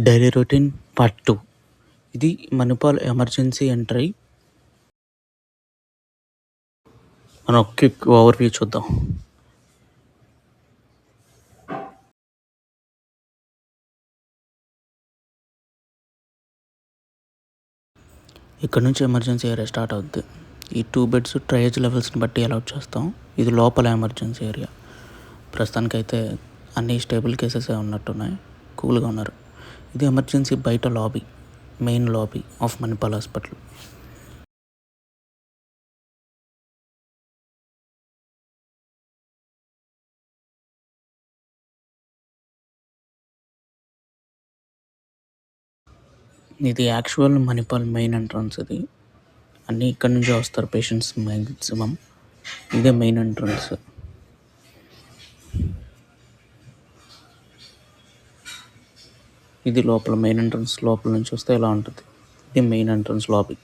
Daily routine part 2. ఇది Manipal emergency entry. మనం quick overview చూద్దాం. ఇక్కడ నుంచి ఎమర్జెన్సీ ఏరియా స్టార్ట్ అవుద్ది. ఈ 2 బెడ్స్ ట్రయేజ్ లెవెల్స్‌ని బట్టి అలాట్ చేస్తాం. ఇది లోపల ఎమర్జెన్సీ ఏరియా. ప్రస్తుతానికైతే అన్ని స్టేబుల్ కేసెసే ఉన్నట్టున్నాయి. కూల్‌గా ఉన్నారు. ఇది ఎమర్జెన్సీ బయట lobby, main lobby of Manipal hospital. ఇది యాక్చువల్ మణిపాల్ మెయిన్ ఎంట్రన్స్ ఇది. అన్నీ ఇక్కడ నుంచే వస్తారు పేషెంట్స్ మ్యాక్సిమం. ఇదే మెయిన్ ఎంట్రన్స్. ఇది లోపల మెయిన్ ఎంట్రన్స్ లోపల నుంచి వస్తే ఇలా ఉంటుంది. ఇది మెయిన్ ఎంట్రన్స్ లాబీ.